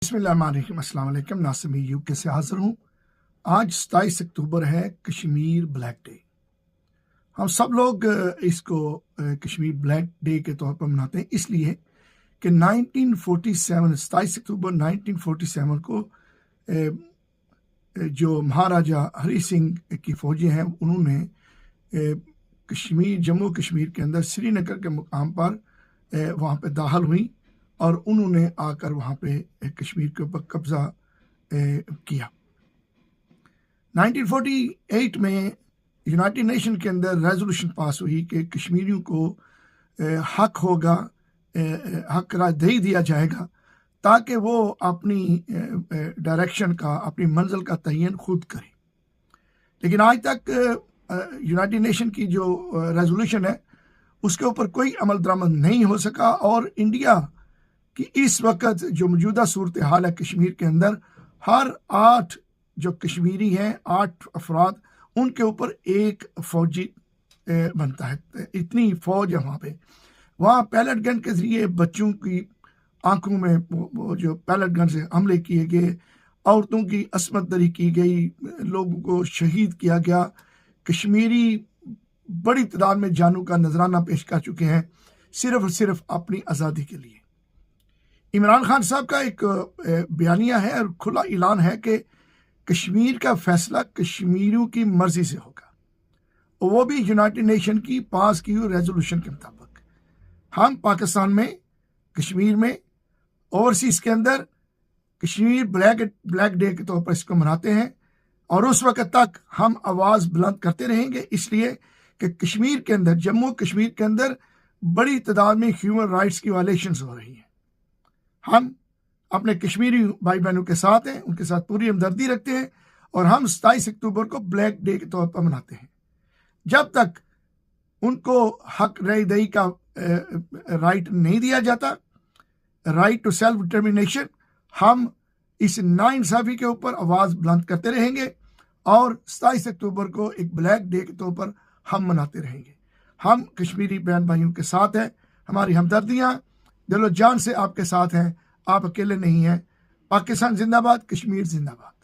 बिस्मिल्लाहिर्रहमानिर्रहीम। अस्सलाम वालेकुम। नासिम यूके से हाजिर हूँ। आज 27 अक्टूबर है, कश्मीर ब्लैक डे। हम सब लोग इसको कश्मीर ब्लैक डे के तौर पर मनाते हैं, इसलिए कि 1947 27 अक्टूबर 1947 को जो महाराजा हरी सिंह की फौजें हैं उन्होंने कश्मीर जम्मू कश्मीर के अंदर श्रीनगर के मुकाम पर वहाँ पे दाखिल हुई और उन्होंने आकर वहाँ पे कश्मीर के ऊपर कब्ज़ा किया। 1948 में यूनाइटेड नेशन के अंदर रेजोल्यूशन पास हुई कि कश्मीरियों को हक होगा, हक दे दिया जाएगा ताकि वो अपनी डायरेक्शन का, अपनी मंजिल का तयन खुद करें। लेकिन आज तक यूनाइटेड नेशन की जो रेजोल्यूशन है उसके ऊपर कोई अमल दरामद नहीं हो सका और इंडिया कि इस वक्त जो मौजूदा सूरत हाल है कश्मीर के अंदर, हर 8 जो कश्मीरी हैं, 8 अफराद, उनके ऊपर एक फौजी बनता है। इतनी फौज है वहाँ पे। वहाँ पैलेट गन के ज़रिए बच्चों की आंखों में वो जो पैलेट गन से हमले किए गए, औरतों की असमत दरी की गई, लोगों को शहीद किया गया। कश्मीरी बड़ी तादाद में जानों का नजराना पेश कर चुके हैं सिर्फ और सिर्फ अपनी आज़ादी के लिए। इमरान खान साहब का एक बयानिया है और खुला ऐलान है कि कश्मीर का फैसला कश्मीरियों की मर्जी से होगा, और वो भी यूनाइटेड नेशन की पास की हुई रेजोल्यूशन के मुताबिक। हम पाकिस्तान में, कश्मीर में, ओवरसीज के अंदर कश्मीर ब्लैक डे के तौर पर इसको मनाते हैं और उस वक्त तक हम आवाज़ बुलंद करते रहेंगे, इसलिए कि कश्मीर के अंदर, जम्मू कश्मीर के अंदर बड़ी तादाद में ह्यूमन राइट्स की वायलेशंस हो रही हैं। हम अपने कश्मीरी भाई बहनों के साथ हैं, उनके साथ पूरी हमदर्दी रखते हैं और हम 27 अक्टूबर को ब्लैक डे के तौर पर मनाते हैं। जब तक उनको हक रह दही का राइट नहीं दिया जाता, राइट टू सेल्फ डिटर्मिनेशन, हम इस नाइंसाफी के ऊपर आवाज़ बुलंद करते रहेंगे और 27 अक्टूबर को एक ब्लैक डे के तौर पर हम मनाते रहेंगे। हम कश्मीरी बहन भाइयों के साथ हैं, हमारी हमदर्दियाँ दिलो जान से आपके साथ हैं, आप अकेले नहीं हैं। पाकिस्तान जिंदाबाद, कश्मीर जिंदाबाद।